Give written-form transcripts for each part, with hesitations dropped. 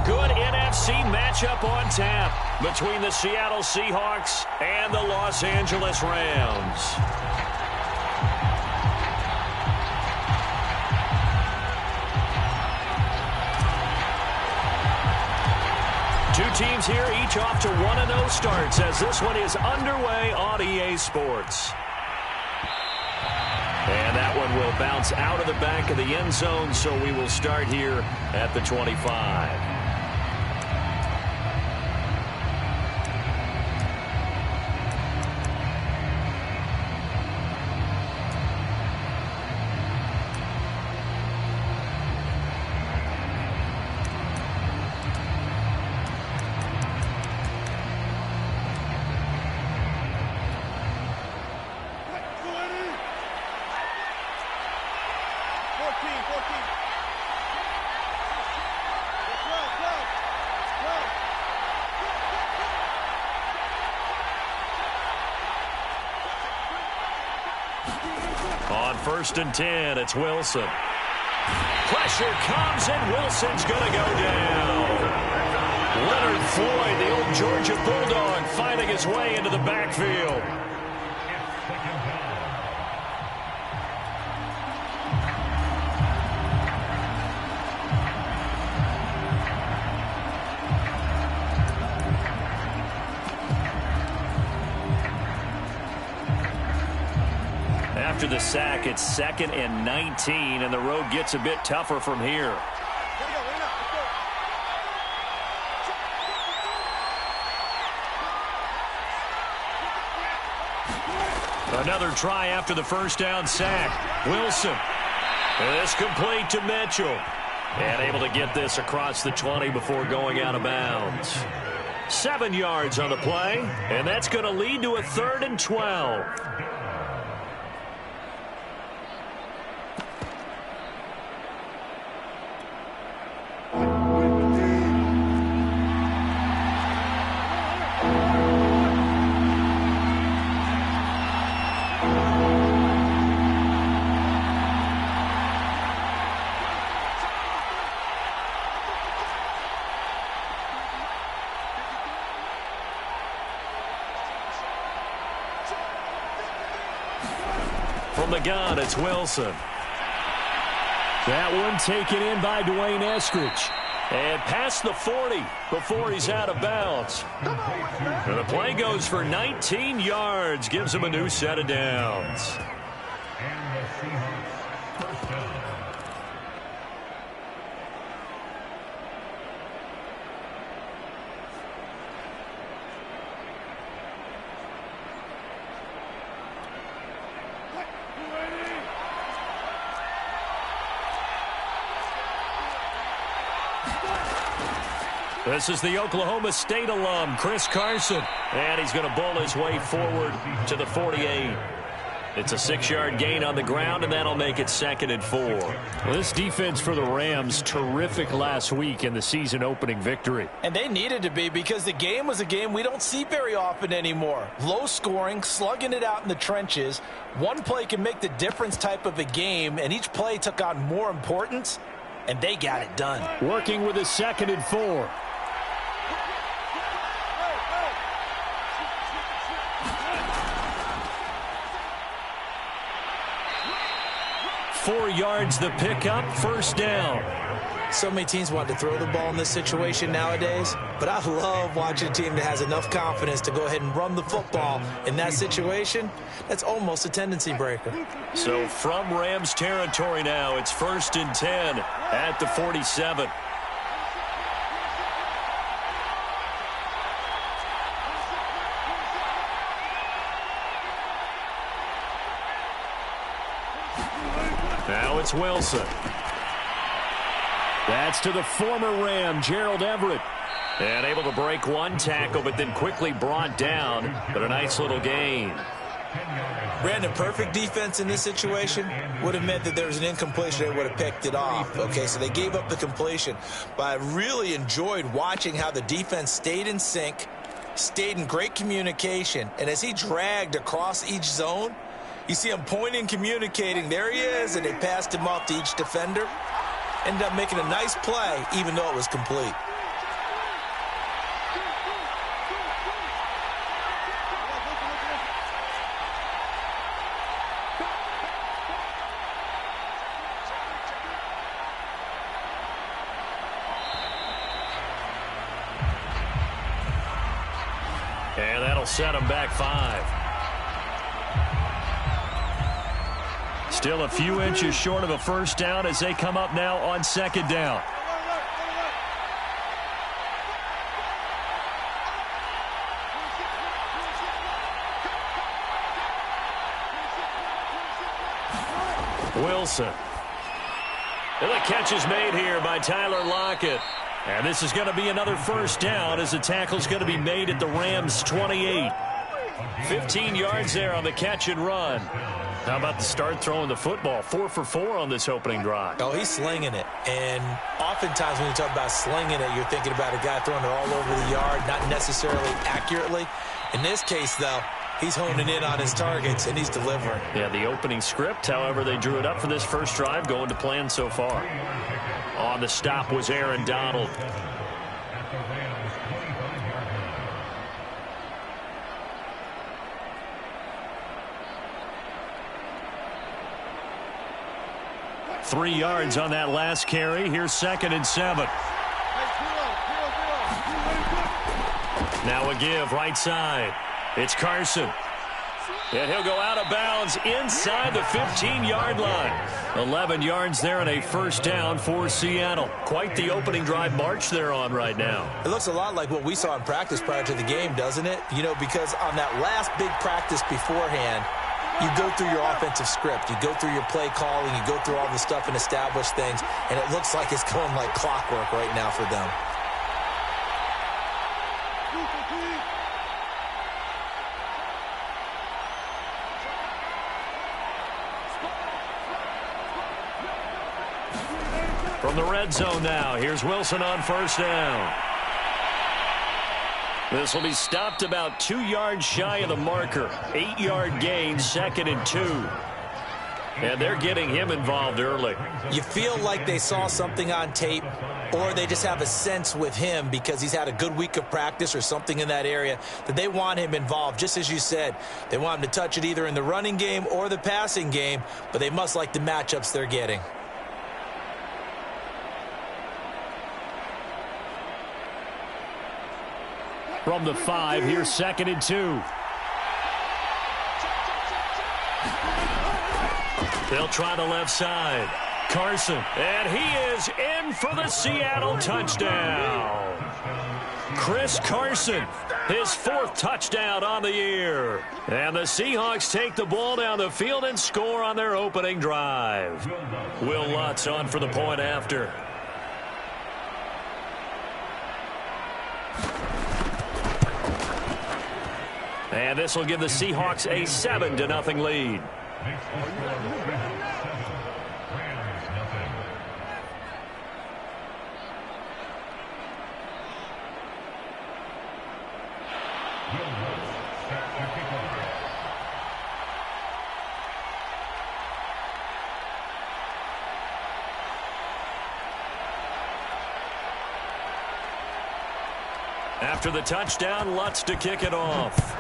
good NFC matchup on tap between the Seattle Seahawks and the Los Angeles Rams. Two teams here, each off to 1-0 starts as this one is underway on EA Sports. And that one will bounce out of the back of the end zone, so we will start here at the 25. On 1st and 10, it's Wilson. Pressure comes, and Wilson's going to go down. Leonard Floyd, the old Georgia Bulldog, finding his way into the backfield. After the sack, it's 2nd and 19, and the road gets a bit tougher from here. Another try after the first down sack. Wilson. This complete to Mitchell. And able to get this across the 20 before going out of bounds. 7 yards on the play, and that's going to lead to a 3rd and 12. From the gun, it's Wilson. That one taken in by Dwayne Eskridge. And past the 40 before he's out of bounds. And the play goes for 19 yards. Gives him a new set of downs. This is the Oklahoma State alum, Chris Carson. And he's going to bull his way forward to the 48. It's a 6-yard gain on the ground, and that'll make it 2nd and 4. Well, this defense for the Rams, terrific last week in the season-opening victory. And they needed to be, because the game was a game we don't see very often anymore. Low scoring, slugging it out in the trenches. One play can make the difference type of a game, and each play took on more importance, and they got it done. Working with a 2nd and 4. 4 yards the pickup, 1st down. So many teams want to throw the ball in this situation nowadays, but I love watching a team that has enough confidence to go ahead and run the football in that situation. That's almost a tendency breaker. So from Rams territory now, it's 1st and 10 at the 47. Now it's Wilson. That's to the former Ram, Gerald Everett. And able to break one tackle, but then quickly brought down. But a nice little gain. Brandon, perfect defense in this situation would have meant that there was an incompletion. They would have picked it off. Okay, so they gave up the completion. But I really enjoyed watching how the defense stayed in sync, stayed in great communication. And as he dragged across each zone, you see him pointing, communicating. There he is, and they passed him off to each defender. Ended up making a nice play, even though it was complete. And that'll set them back 5. Still a few inches short of a first down as they come up now on second down. Wilson. And the catch is made here by Tyler Lockett. And this is going to be another first down as the tackle's going to be made at the Rams' 28. 15 yards there on the catch and run. How about the start throwing the football? 4 for 4 on this opening drive. Oh, he's slinging it. And oftentimes when you talk about slinging it, you're thinking about a guy throwing it all over the yard, not necessarily accurately. In this case, though, he's honing in on his targets, and he's delivering. Yeah, the opening script, however, they drew it up for this first drive, going to plan so far. On the stop was Aaron Donald. Three yards on that last carry. Here's 2nd and 7. Now a give right side. It's Carson. And he'll go out of bounds inside the 15-yard line. 11 yards there and a first down for Seattle. Quite the opening drive march they're on right now. It looks a lot like what we saw in practice prior to the game, doesn't it? You know, because on that last big practice beforehand, you go through your offensive script. You go through your play calling. You go through all the stuff and establish things. And it looks like it's going like clockwork right now for them. From the red zone now, here's Wilson on first down. This will be stopped about 2 yards shy of the marker. 8-yard gain, 2nd and 2. And they're getting him involved early. You feel like they saw something on tape, or they just have a sense with him because he's had a good week of practice or something in that area that they want him involved. Just as you said, they want him to touch it either in the running game or the passing game, but they must like the matchups they're getting. From the 5, here's 2nd and 2. They'll try the left side. Carson, and he is in for the Seattle touchdown. Chris Carson, his 4th touchdown on the year. And the Seahawks take the ball down the field and score on their opening drive. Will Lutz on for the point after. And this will give the Seahawks a 7-0 lead. After the touchdown, Lutz to kick it off.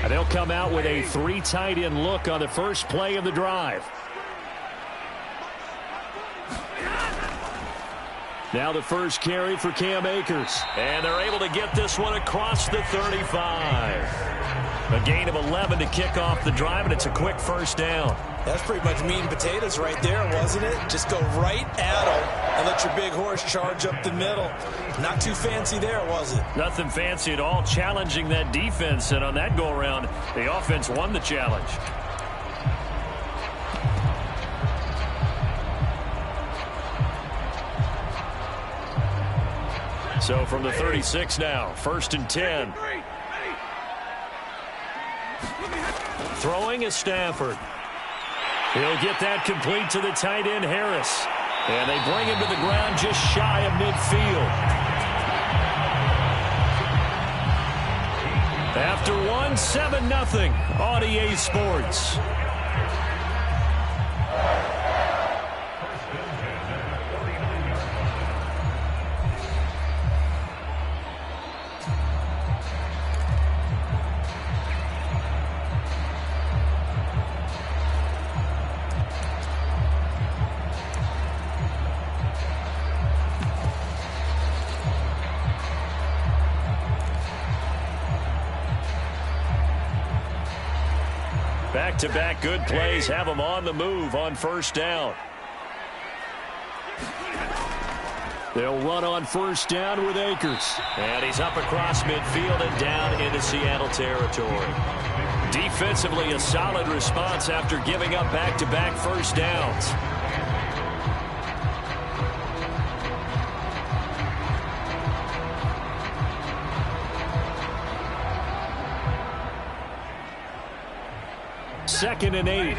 They'll come out with a 3 tight end look on the first play of the drive. Now the first carry for Cam Akers. And they're able to get this one across the 35. A gain of 11 to kick off the drive, and it's a quick first down. That's pretty much meat and potatoes right there, wasn't it? Just go right at them and let your big horse charge up the middle. Not too fancy there, was it? Nothing fancy at all, challenging that defense. And on that go-around, the offense won the challenge. So from the 36 now, 1st and 10. Throwing is Stafford. He'll get that complete to the tight end, Harris. And they bring him to the ground just shy of midfield. After one, 7-0 on EA Sports. Back-to-back good plays have them on the move on first down. They'll run on first down with Akers. And he's up across midfield and down into Seattle territory. Defensively, a solid response after giving up back-to-back first downs. Second and 8.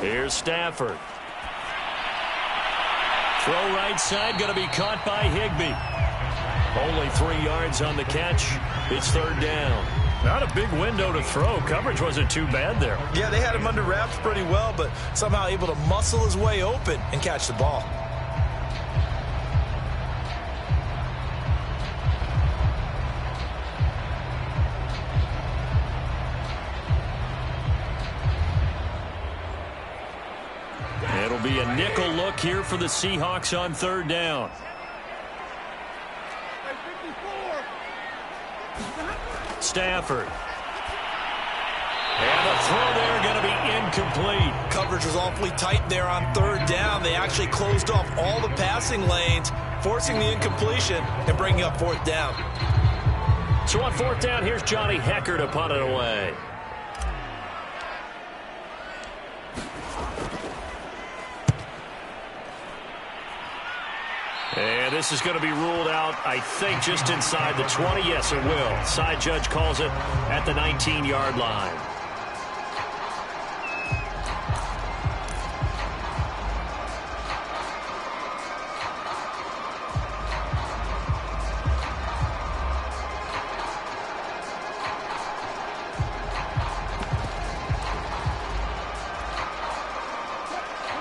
Here's Stafford. Throw right side, going to be caught by Higbee. Only 3 yards on the catch. It's third down. Not a big window to throw. Coverage wasn't too bad there. Yeah, they had him under wraps pretty well, but somehow able to muscle his way open and catch the ball. It'll be a nickel look here for the Seahawks on third down. Stafford. And the throw there going to be incomplete. Coverage was awfully tight there on third down. They actually closed off all the passing lanes, forcing the incompletion and bringing up fourth down. So on fourth down, here's Johnny Hecker to punt it away. And this is going to be ruled out, I think, just inside the 20. Yes, it will. Side judge calls it at the 19-yard line.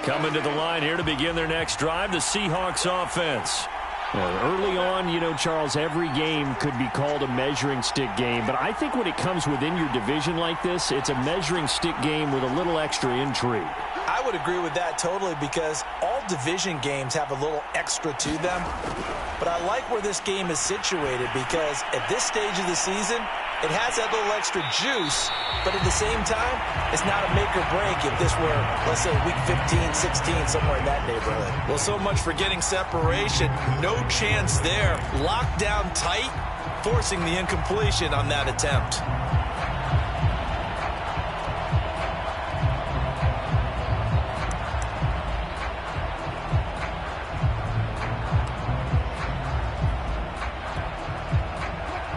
Coming to the line here to begin their next drive, the Seahawks offense. Early on, you know, Charles, every game could be called a measuring stick game. But I think when it comes within your division like this, it's a measuring stick game with a little extra intrigue. I would agree with that totally because all division games have a little extra to them. But I like where this game is situated because at this stage of the season, it has that little extra juice, but at the same time, it's not a make or break if this were, let's say, week 15, 16, somewhere in that neighborhood. Well, so much for getting separation. No chance there. Locked down tight, forcing the incompletion on that attempt.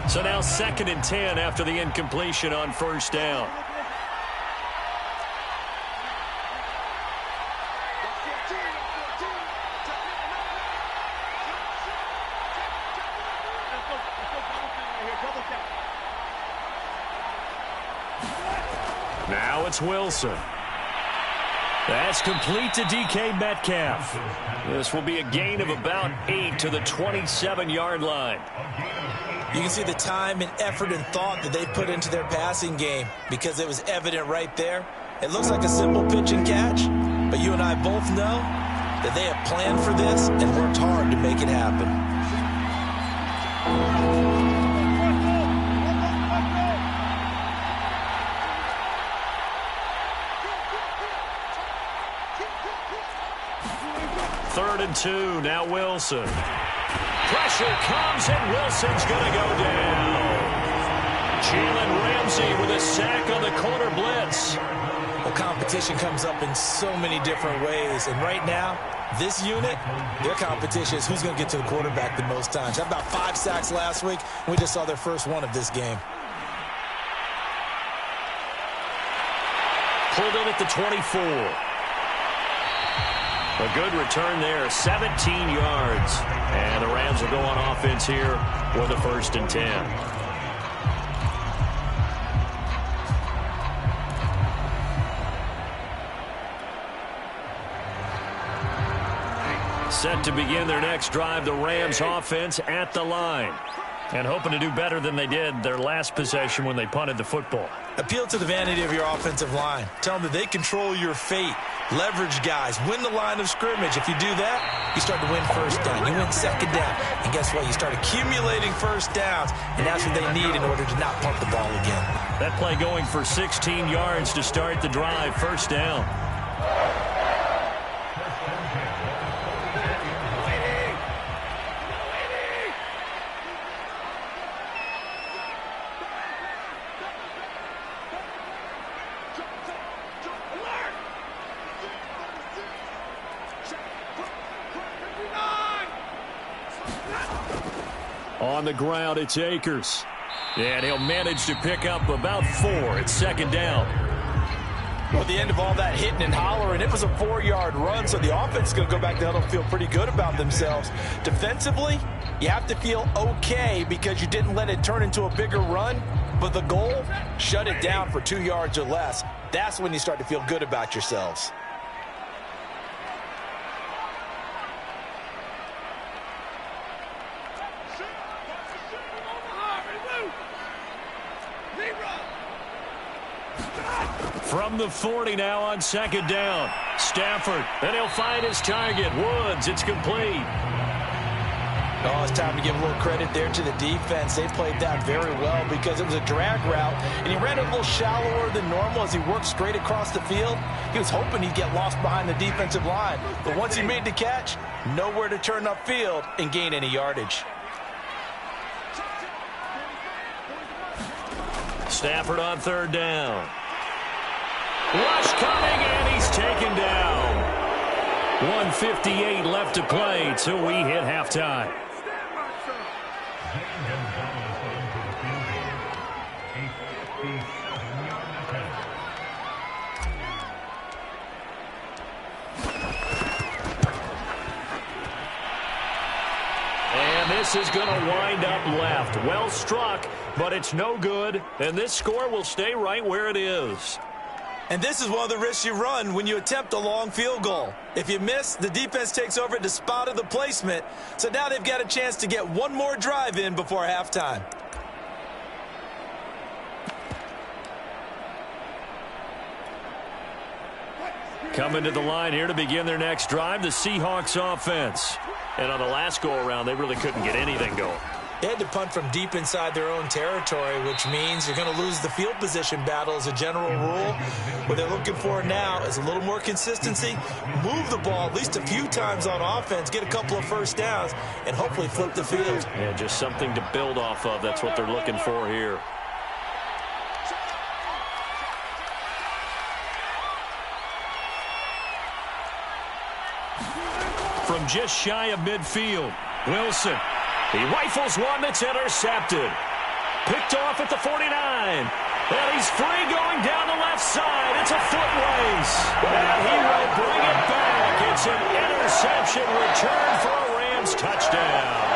So now 2nd and 10 after the incompletion on first down. Now it's Wilson. That's complete to DK Metcalf. This will be a gain of about 8 to the 27-yard line. You can see the time and effort and thought that they put into their passing game because it was evident right there. It looks like a simple pitch and catch, but you and I both know that they have planned for this and worked hard to make it happen. Third and 2, now Wilson. Pressure comes, and Wilson's going to go down. Jalen Ramsey with a sack on the corner blitz. Well, competition comes up in so many different ways, and right now, this unit, their competition is who's going to get to the quarterback the most times. Had about 5 sacks last week. We just saw their first one of this game. the 24. A good return there, 17 yards. And the Rams will go on offense here with a 1st and 10. Set to begin their next drive, the Rams offense at the line. And hoping to do better than they did their last possession when they punted the football. Appeal to the vanity of your offensive line. Tell them that they control your fate. Leverage guys. Win the line of scrimmage. If you do that, you start to win 1st down. You win 2nd down. And guess what? You start accumulating 1st downs. And that's what they need in order to not punt the ball again. That play going for 16 yards to start the drive. 1st down. On the ground, it's Akers. And he'll manage to pick up about 4. It's 2nd down. Well, at the end of all that hitting and hollering, it was a 4-yard run, so the offense is going to go back there and feel pretty good about themselves. Defensively, you have to feel okay because you didn't let it turn into a bigger run, but the goal, shut it down for 2 yards or less. That's when you start to feel good about yourselves. From the 40 now on 2nd down. Stafford, and he'll find his target. Woods, it's complete. Oh, it's time to give a little credit there to the defense. They played that very well because it was a drag route, and he ran it a little shallower than normal as he worked straight across the field. He was hoping he'd get lost behind the defensive line, but once he made the catch, nowhere to turn upfield and gain any yardage. Stafford on 3rd down. Rush coming, and he's taken down. 1:58 left to play till we hit halftime. And this is going to wind up left. Well struck, but it's no good, and this score will stay right where it is. And this is one of the risks you run when you attempt a long field goal. If you miss, the defense takes over at the spot of the placement. So now they've got a chance to get one more drive in before halftime. Coming to the line here to begin their next drive, the Seahawks offense. And on the last go-around, they really couldn't get anything going. They had to punt from deep inside their own territory, which means you're going to lose the field position battle as a general rule. What they're looking for now is a little more consistency, move the ball at least a few times on offense, get a couple of 1st downs, and hopefully flip the field. Yeah, just something to build off of. That's what they're looking for here. From just shy of midfield, Wilson. He rifles one that's intercepted. Picked off at the 49. And he's free going down the left side. It's a foot race. And he will bring it back. It's an interception return for a Rams touchdown.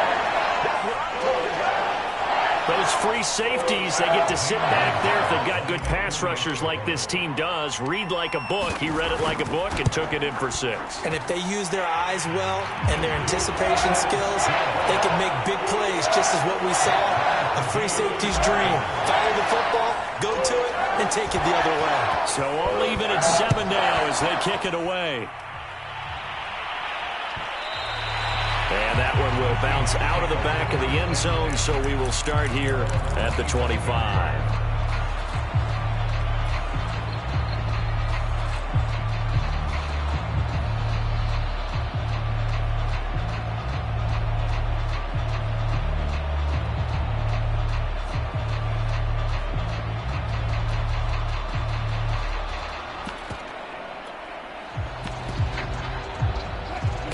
Those free safeties, they get to sit back there if they've got good pass rushers like this team does. Read like a book. He read it like a book and took it in for 6. And if they use their eyes well and their anticipation skills, they can make big plays, just as what we saw, a free safety's dream. Follow the football, go to it, and take it the other way. So we'll leave it at 7 now as they kick it away. And that one will bounce out of the back of the end zone, so we will start here at the 25.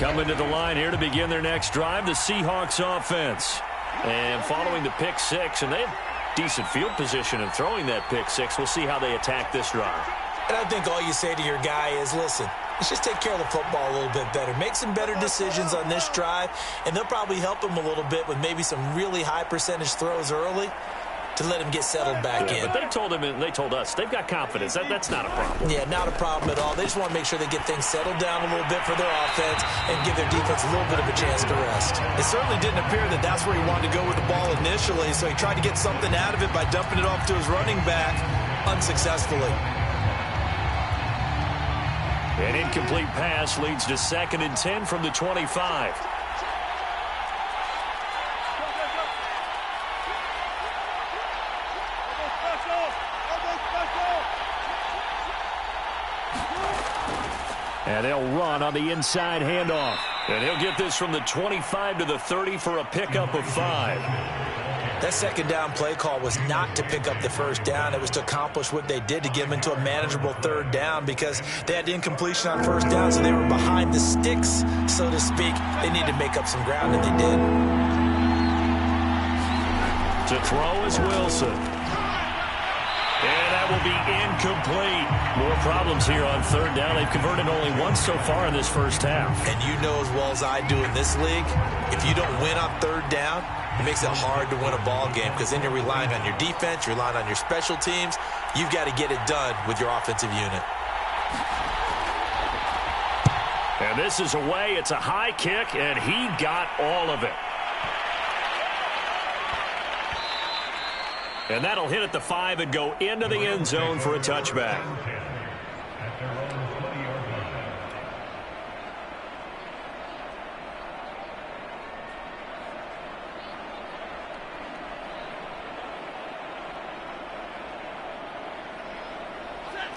Coming to the line here to begin their next drive, the Seahawks offense. And following the pick 6, and they have decent field position in throwing that pick 6. We'll see how they attack this drive. And I think all you say to your guy is, listen, let's just take care of the football a little bit better. Make some better decisions on this drive, and they'll probably help him a little bit with maybe some really high percentage throws early to let him get settled back in. But they told him, and they told us, they've got confidence. That's not a problem. Yeah, not a problem at all. They just want to make sure they get things settled down a little bit for their offense and give their defense a little bit of a chance to rest. It certainly didn't appear that that's where he wanted to go with the ball initially, so he tried to get something out of it by dumping it off to his running back unsuccessfully. An incomplete pass leads to 2nd and 10 from the 25. And they'll run on the inside handoff. And he'll get this from the 25 to the 30 for a pickup of 5. That second down play call was not to pick up the first down. It was to accomplish what they did to get them into a manageable third down because they had incompletion on first down, so they were behind the sticks, so to speak. They needed to make up some ground, and they did. To throw is Wilson. And that will be incomplete. More problems here on third down. They've converted only once so far in this first half. And you know as well as I do in this league, if you don't win on third down, it makes it hard to win a ball game because then you're relying on your defense, you're relying on your special teams. You've got to get it done with your offensive unit. And this is away. It's a high kick, and he got all of it. And that'll hit at the 5 and go into the end zone for a touchback.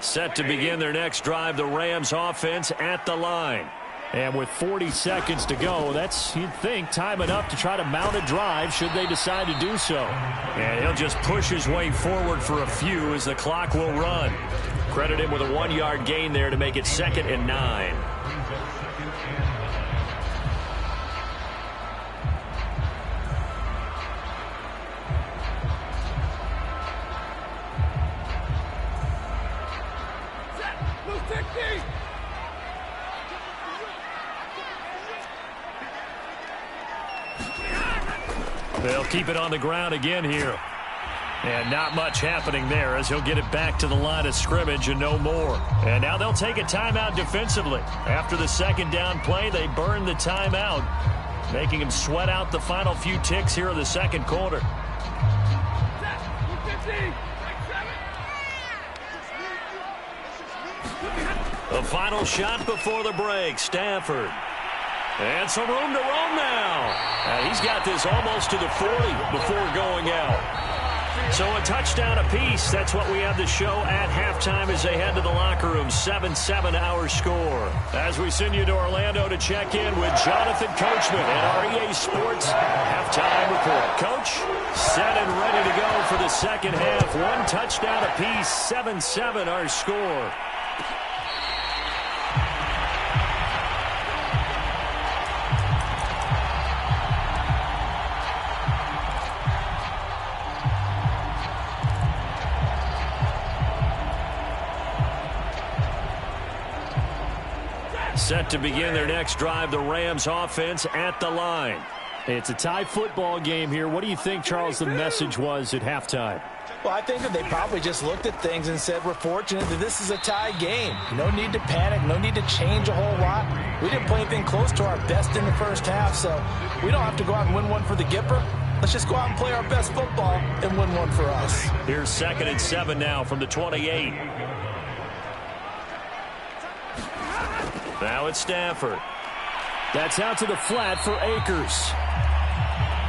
Set to begin their next drive, the Rams offense at the line. And with 40 seconds to go, that's, you'd think, time enough to try to mount a drive should they decide to do so. And he'll just push his way forward for a few as the clock will run. Credit him with a 1-yard gain there to make it 2nd and 9. They'll keep it on the ground again here. And not much happening there as he'll get it back to the line of scrimmage and no more. And now they'll take a timeout defensively. After the second down play, they burn the timeout, making him sweat out the final few ticks here in the second quarter. The final shot before the break, Stafford. And some room to roam now. He's got this almost to the 40 before going out. So a touchdown apiece. That's what we have to show at halftime as they head to the locker room. 7-7 our score. As we send you to Orlando to check in with Jonathan Coachman at our EA Sports halftime report. Coach, set and ready to go for the second half. One touchdown apiece. 7-7 our score. Set to begin their next drive, the Rams offense at the line. It's a tie football game here. What do you think, Charles, the message was at halftime? Well, I think that they probably just looked at things and said, we're fortunate that this is a tie game. No need to panic, no need to change a whole lot. We didn't play anything close to our best in the first half, so we don't have to go out and win one for the Gipper. Let's just go out and play our best football and win one for us. Here's 2nd and 7 now from the 28. Now it's Stafford. That's out to the flat for Akers.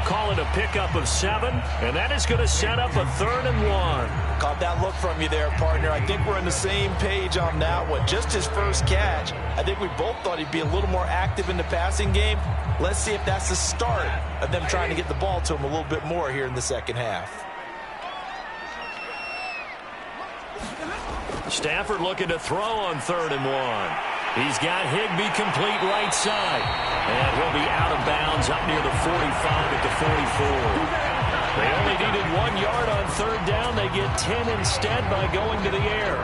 Call it a pickup of 7, and that is going to set up a 3rd and 1. Caught that look from you there, partner. I think we're on the same page on that one. Just his first catch. I think we both thought he'd be a little more active in the passing game. Let's see if that's the start of them trying to get the ball to him a little bit more here in the second half. Stafford looking to throw on 3rd and 1. He's got Higbee complete right side. And he'll be out of bounds up near the 45 at the 44. They only needed 1 yard on 3rd down. They get 10 instead by going to the air.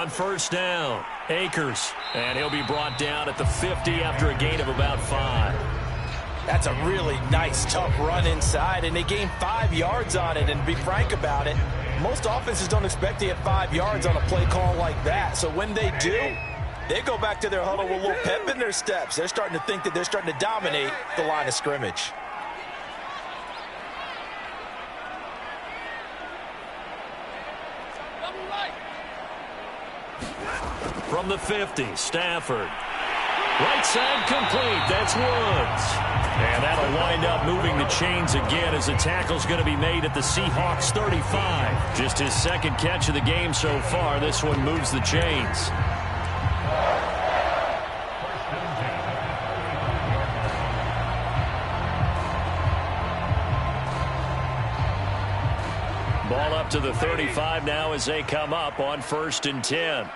On first down, Akers. And he'll be brought down at the 50 after a gain of about 5. That's a really nice, tough run inside, and they gained 5 yards on it. And to be frank about it, most offenses don't expect to get 5 yards on a play call like that. So when they do, they go back to their huddle with a little pep in their steps. They're starting to think that they're starting to dominate the line of scrimmage. From the 50, Stafford. Right side complete. That's Woods. And that'll wind up moving the chains again as the tackle's going to be made at the Seahawks 35. Just his second catch of the game so far. This one moves the chains. Ball up to the 35 now as they come up on 1st and 10.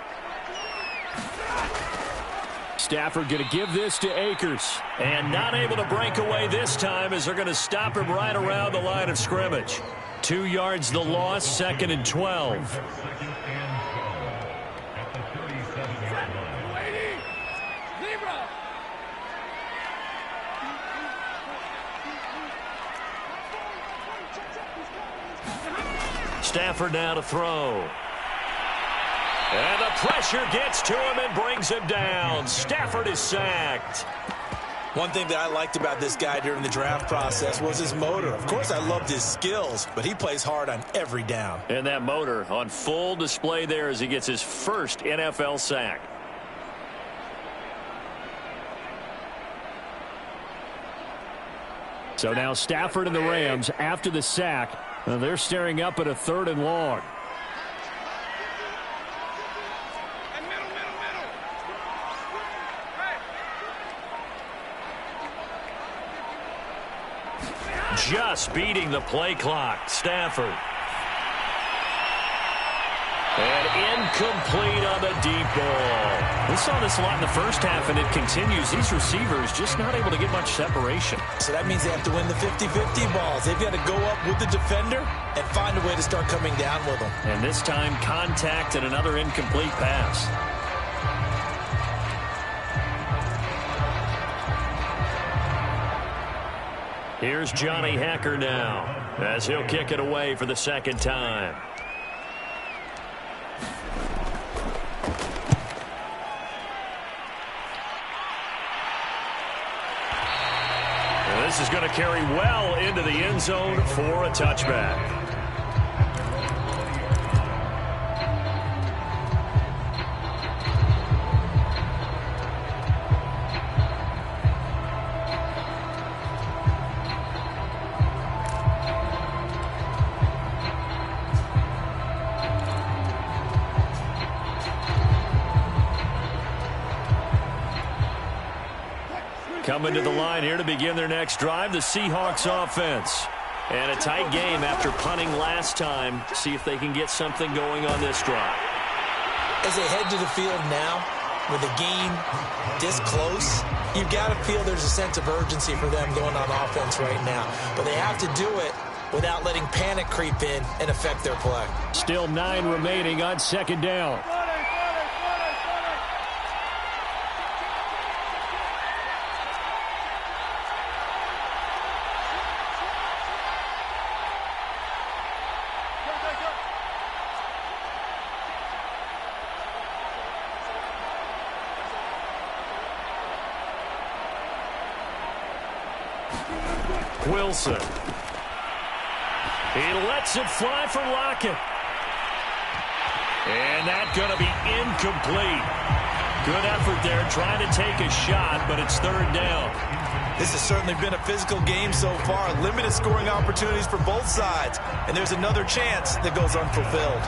Stafford going to give this to Akers. And not able to break away this time as they're going to stop him right around the line of scrimmage. 2 yards the loss, 2nd and 12. Stafford now to throw. And the pressure gets to him and brings him down. Stafford is sacked. One thing that I liked about this guy during the draft process was his motor. Of course, I loved his skills, but he plays hard on every down. And that motor on full display there as he gets his first NFL sack. So now Stafford and the Rams, after the sack, they're staring up at a 3rd and long. Just beating the play clock. Stafford. And incomplete on the deep ball. We saw this a lot in the first half, and it continues. These receivers just not able to get much separation. So that means they have to win the 50-50 balls. They've got to go up with the defender and find a way to start coming down with them. And this time, contact and another incomplete pass. Here's Johnny Hacker now as he'll kick it away for the 2nd time. And this is going to carry well into the end zone for a touchback. Coming to the line here to begin their next drive, the Seahawks offense. And a tight game after punting last time. See if they can get something going on this drive. As they head to the field now, with the game this close, you've got to feel there's a sense of urgency for them going on offense right now. But they have to do it without letting panic creep in and affect their play. Still 9 remaining on 2nd down. Wilson. He lets it fly for Lockett. And that's going to be incomplete. Good effort there trying to take a shot, but it's 3rd down. This has certainly been a physical game so far. Limited scoring opportunities for both sides. And there's another chance that goes unfulfilled.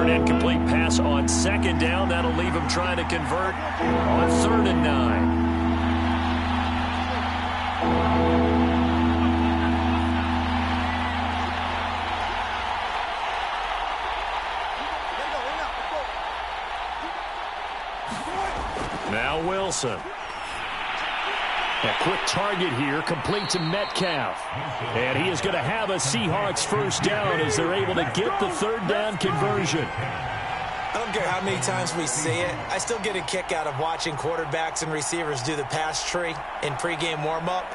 Incomplete pass on 2nd down. That'll leave him trying to convert on 3rd and 9. Now Wilson. A quick target here, complete to Metcalf. And he is going to have a Seahawks first down as they're able to get the third down conversion. I don't care how many times we see it. I still get a kick out of watching quarterbacks and receivers do the pass tree in pregame warm-up.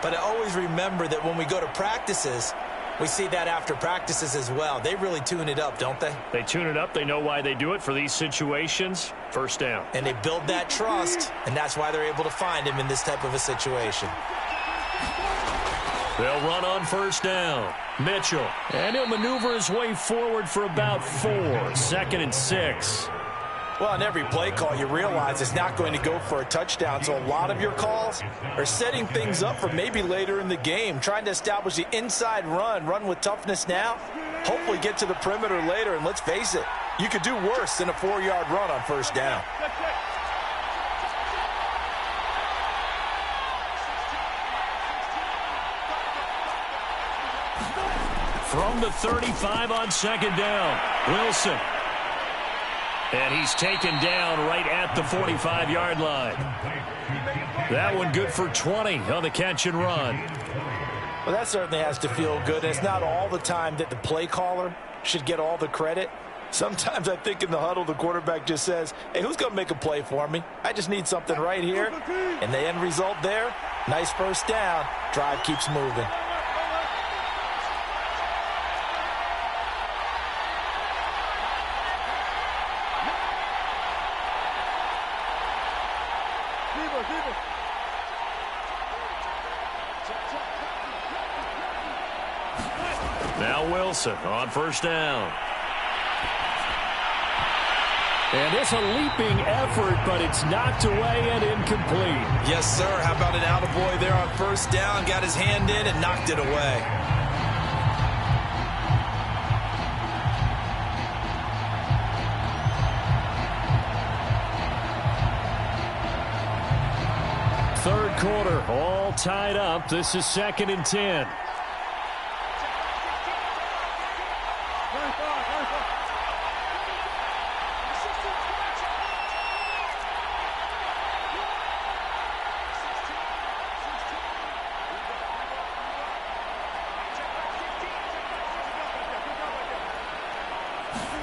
But I always remember that when we go to practices, we see that after practices as well. They really tune it up, don't they? They tune it up. They know why they do it for these situations. First down. And they build that trust, and that's why they're able to find him in this type of a situation. They'll run on first down. Mitchell. And he'll maneuver his way forward for about 4. 2nd and 6. Well, in every play call, you realize it's not going to go for a touchdown. So a lot of your calls are setting things up for maybe later in the game, trying to establish the inside run with toughness now, hopefully get to the perimeter later. And let's face it, you could do worse than a 4-yard run on first down. From the 35 on 2nd down, Wilson. And he's taken down right at the 45-yard line. That one good for 20 on the catch and run. Well, that certainly has to feel good. It's not all the time that the play caller should get all the credit. Sometimes I think in the huddle, the quarterback just says, hey, who's going to make a play for me? I just need something right here. And the end result there, nice first down. Drive keeps moving. Now Wilson on first down. And it's a leaping effort, but it's knocked away and incomplete. Yes, sir. How about an attaboy there on first down? Got his hand in and knocked it away. Third quarter, all tied up. This is 2nd and 10.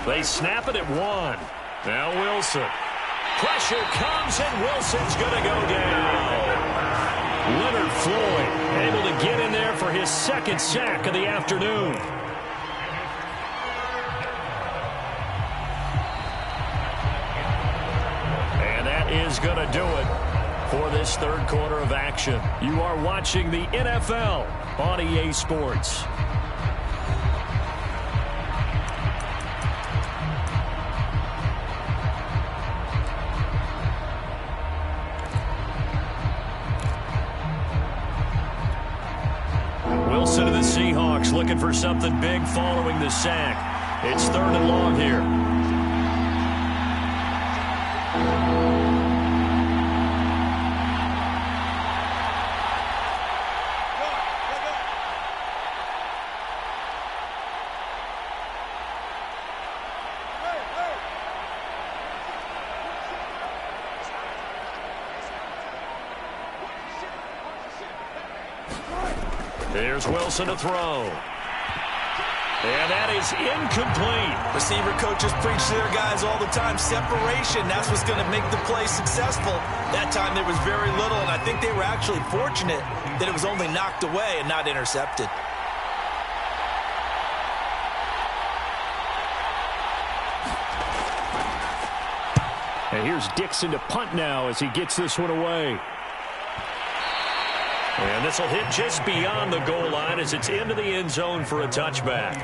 They snap it at 1. Now Wilson. Pressure comes, and Wilson's going to go down. Leonard Floyd able to get in there for his 2nd sack of the afternoon. And that is going to do it for this third quarter of action. You are watching the NFL on EA Sports. Wilson of the Seahawks looking for something big following the sack. It's 3rd and long here. Here's Wilson to throw. And that is incomplete. Receiver coaches preach to their guys all the time. Separation, that's what's going to make the play successful. That time there was very little, and I think they were actually fortunate that it was only knocked away and not intercepted. And here's Dixon to punt now as he gets this one away. And this will hit just beyond the goal line as it's into the end zone for a touchback.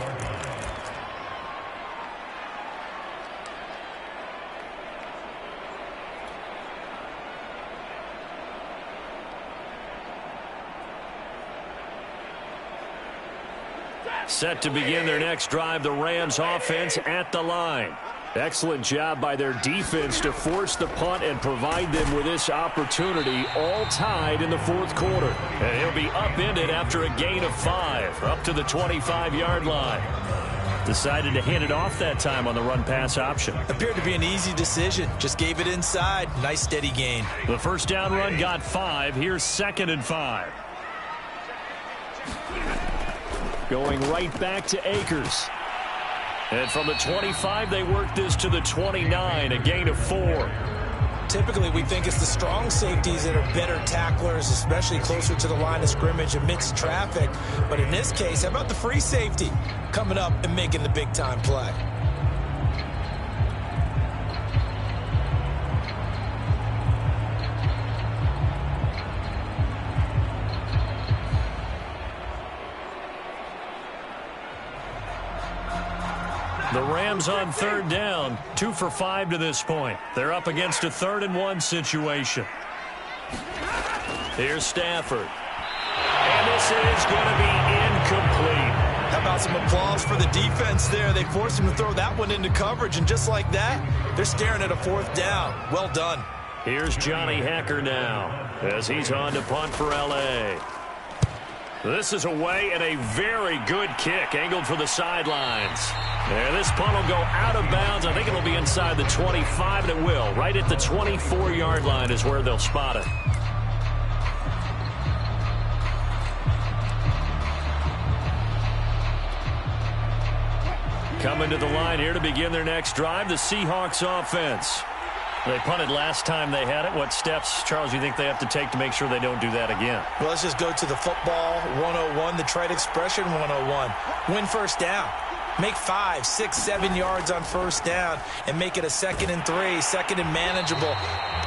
Set to begin their next drive, the Rams offense at the line. Excellent job by their defense to force the punt and provide them with this opportunity, all tied in the 4th quarter. And he'll be upended after a gain of 5, up to the 25-yard line. Decided to hand it off that time on the run-pass option. Appeared to be an easy decision. Just gave it inside. Nice steady gain. The first down run got 5. Here's 2nd and 5. Going right back to Akers. And from the 25, they work this to the 29, a gain of 4. Typically, we think it's the strong safeties that are better tacklers, especially closer to the line of scrimmage amidst traffic. But in this case, how about the free safety coming up and making the big-time play? The Rams on 3rd down, 2 for 5 to this point. They're up against a 3rd and 1 situation. Here's Stafford. And this is going to be incomplete. How about some applause for the defense there? They forced him to throw that one into coverage, and just like that, they're staring at a 4th down. Well done. Here's Johnny Hacker now as he's on to punt for L.A. This is away and a very good kick angled for the sidelines. And this punt will go out of bounds. I think it'll be inside the 25, and it will. Right at the 24-yard line is where they'll spot it. Coming to the line here to begin their next drive, the Seahawks offense. They punted last time they had it. What steps, Charles, you think they have to take to make sure they don't do that again? Well, let's just go to the football 101, the trite expression 101. Win first down. Make 5, 6, 7 yards on first down and make it a 2nd and 3, 2nd and manageable.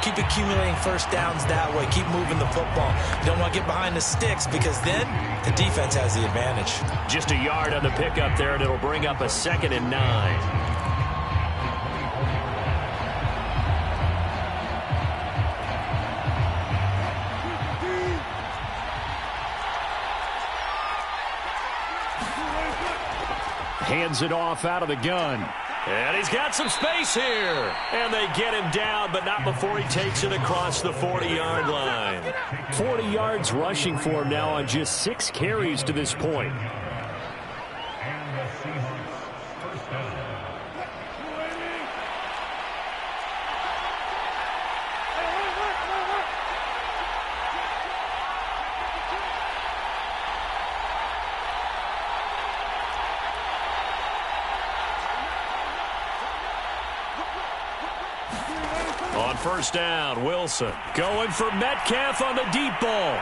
Keep accumulating first downs that way. Keep moving the football. You don't want to get behind the sticks because then the defense has the advantage. Just a yard on the pickup there, and it'll bring up a 2nd and 9. Hands it off out of the gun. And he's got some space here. And they get him down, but not before he takes it across the 40-yard line. 40 yards rushing for him now on just 6 carries to this point. On first down, Wilson going for Metcalf on the deep ball.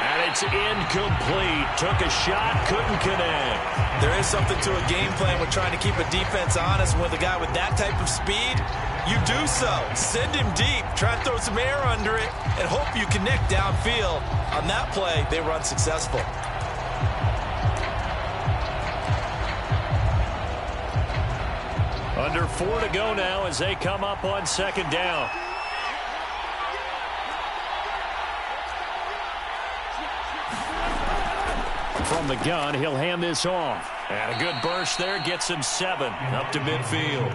And it's incomplete. Took a shot, couldn't connect. There is something to a game plan with trying to keep a defense honest. With a guy with that type of speed, you do so. Send him deep. Try and throw some air under it and hope you connect downfield. On that play, they were unsuccessful. Under 4 to go now as they come up on 2nd down. From the gun, he'll hand this off. And a good burst there gets him 7 up to midfield.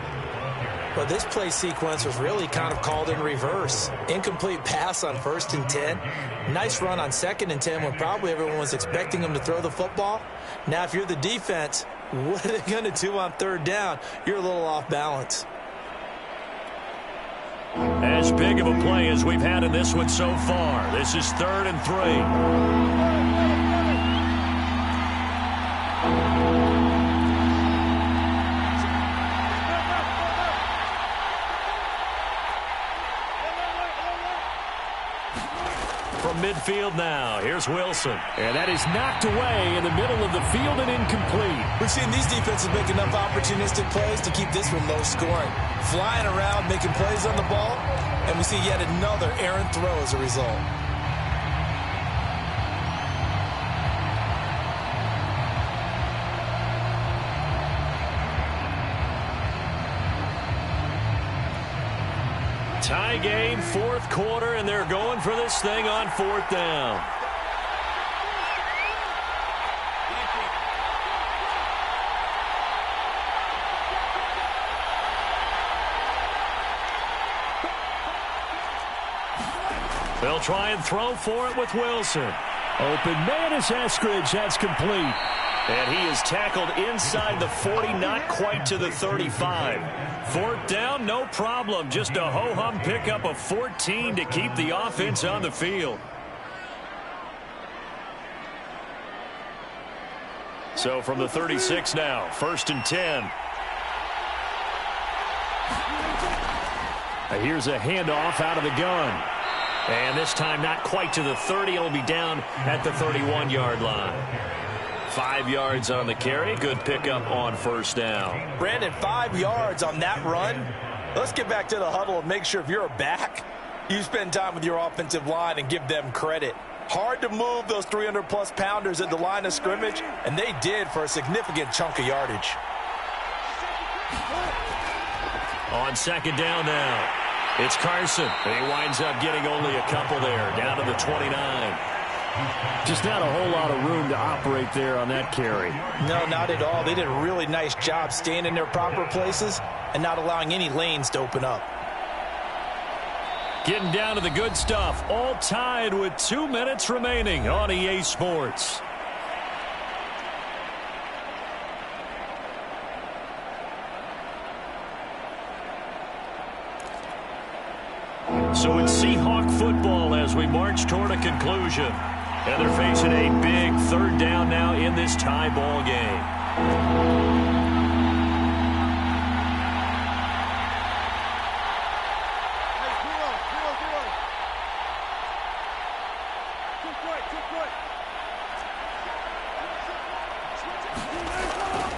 But this play sequence was really kind of called in reverse. Incomplete pass on 1st and 10. Nice run on 2nd and 10 when probably everyone was expecting him to throw the football. Now, if you're the defense, what are they going to do on 3rd down? You're a little off balance. As big of a play as we've had in this one so far. This is 3rd and 3. From midfield now, here's Wilson. And that is knocked away in the middle of the field and incomplete. We've seen these defenses make enough opportunistic plays to keep this one low scoring. Flying around, making plays on the ball, and we see yet another errant throw as a result. Tie game, 4th quarter, and they're going for this thing on 4th down. They'll try and throw for it with Wilson. Open man is Eskridge. That's complete. And he is tackled inside the 40, not quite to the 35. Fourth down, no problem. Just a ho-hum pickup of 14 to keep the offense on the field. So from the 36 now, 1st and 10. Here's a handoff out of the gun. And this time not quite to the 30. It'll be down at the 31-yard line. 5 yards on the carry. Good pickup on 1st down. Brandon, 5 yards on that run. Let's get back to the huddle and make sure if you're a back, you spend time with your offensive line and give them credit. Hard to move those 300-plus pounders at the line of scrimmage, and they did for a significant chunk of yardage. On 2nd down now, it's Carson. And he winds up getting only a couple there, down to the 29. Just not a whole lot of room to operate there on that carry. No, not at all. They did a really nice job staying in their proper places and not allowing any lanes to open up. Getting down to the good stuff. All tied with 2 minutes remaining on EA Sports. So it's Seahawk football as we march toward a conclusion. And they're facing a big 3rd down now in this tie ball game.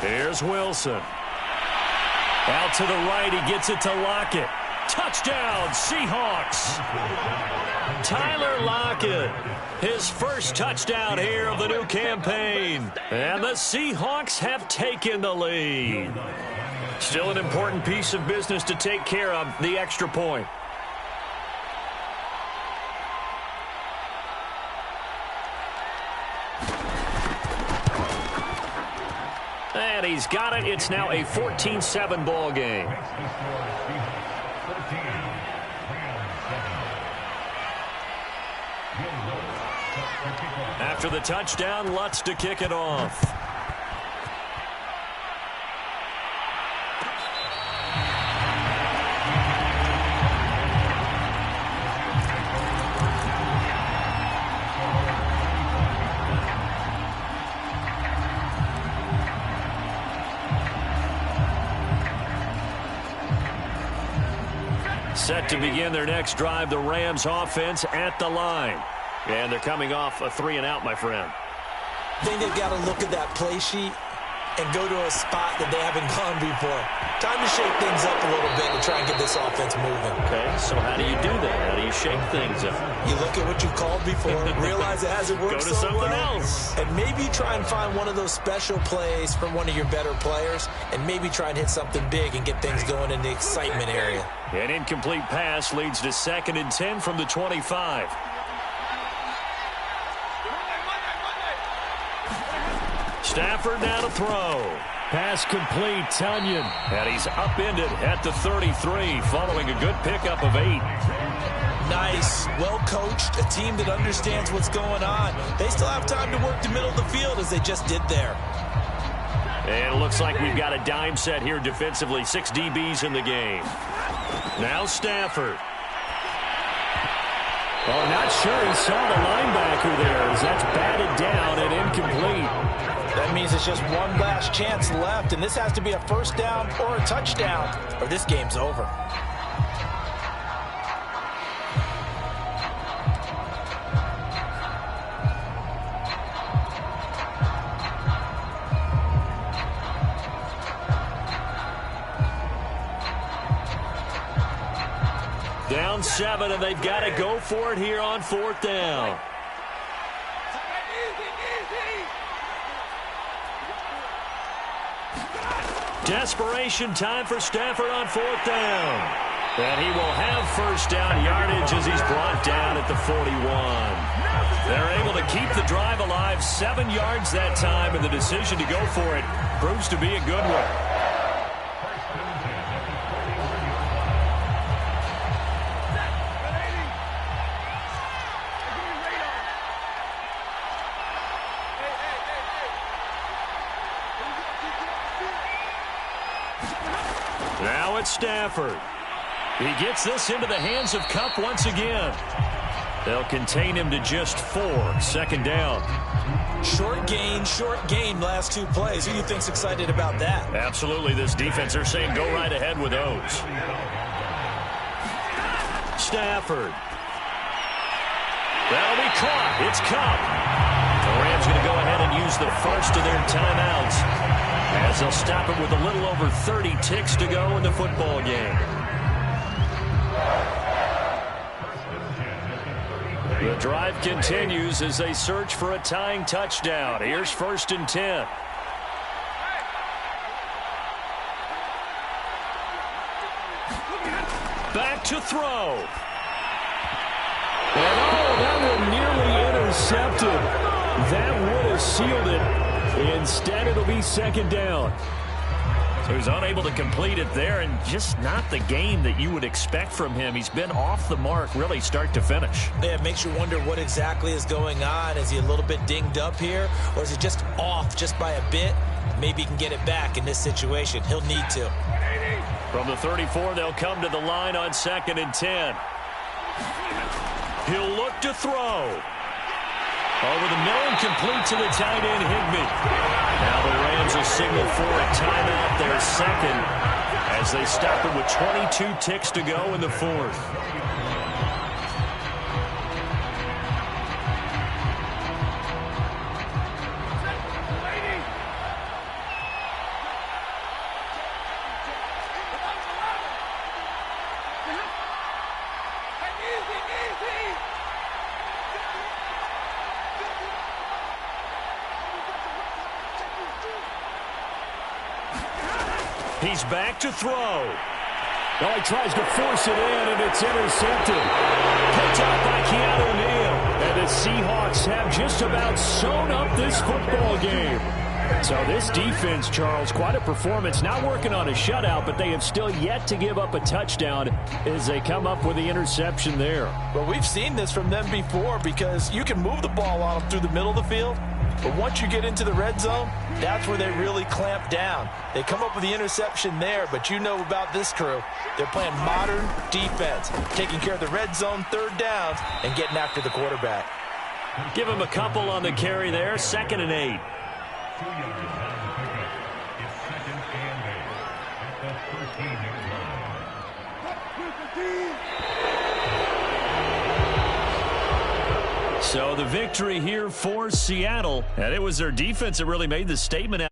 Here's Wilson. Out to the right, he gets it to Lockett. Touchdown, Seahawks. Tyler Lockett, his first touchdown here of the new campaign. And the Seahawks have taken the lead. Still an important piece of business to take care of, the extra point. And he's got it. It's now a 14-7 ball game. After the touchdown, Lutz to kick it off. Set to begin their next drive, the Rams offense at the line. And they're coming off a 3-and-out, my friend. I think they've got to look at that play sheet and go to a spot that they haven't gone before. Time to shake things up a little bit to try and get this offense moving. Okay, so how do you do that? How do you shake things up? You look at what you called before, realize it hasn't worked Go to so something well, else. and maybe try and find one of those special plays from one of your better players, and maybe try and hit something big and get things going in the excitement area. An incomplete pass leads to 2nd and 10 from the 25. Stafford now to throw. Pass complete, Tunyon. And he's upended at the 33 following a good pickup of 8. Nice, well-coached, a team that understands what's going on. They still have time to work the middle of the field as they just did there. And it looks like we've got a dime set here defensively. 6 DBs in the game. Now Stafford. Well, not sure he saw the linebacker there as that's batted down and incomplete. That means it's just one last chance left, and this has to be a 1st down or a touchdown, or this game's over. Down 7, and they've got to go for it here on 4th down. Desperation time for Stafford on 4th down. And he will have 1st down yardage as he's brought down at the 41. They're able to keep the drive alive, 7 yards that time, and the decision to go for it proves to be a good one. Stafford. He gets this into the hands of Kupp once again. They'll contain him to just 4. Second down. Short gain last 2 plays. Who do you think's excited about that? Absolutely. This defense, they're saying go right ahead with those. Stafford. That'll be caught. It's Kupp. The Rams going to go ahead and use the first of their timeouts as they'll stop it with a little over 30 ticks to go in the football game. The drive continues as they search for a tying touchdown. Here's 1st and 10. Back to throw. And that one nearly intercepted. That would have sealed it. Instead, it'll be 2nd down. So he's unable to complete it there, and just not the game that you would expect from him. He's been off the mark really start to finish. Yeah, it makes you wonder what exactly is going on. Is he a little bit dinged up here, or is he just off just by a bit? Maybe he can get it back in this situation. He'll need to. From the 34, they'll come to the line on 2nd and 10. He'll look to throw. Over the middle and complete to the tight end, Higbee. Now the Rams will signal for a timeout, their second, as they stop it with 22 ticks to go in the 4th. He's back to throw. Oh, he tries to force it in, and it's intercepted. Picked up by Keanu Neal. And the Seahawks have just about sewn up this football game. So this defense, Charles, quite a performance. Not working on a shutout, but they have still yet to give up a touchdown as they come up with the interception there. Well, we've seen this from them before because you can move the ball on them through the middle of the field. But once you get into the red zone, that's where they really clamp down. They come up with the interception there, but you know about this crew. They're playing modern defense, taking care of the red zone 3rd downs and getting after the quarterback. Give him a couple on the carry there. 2nd and 8. So the victory here for Seattle, and it was their defense that really made the statement.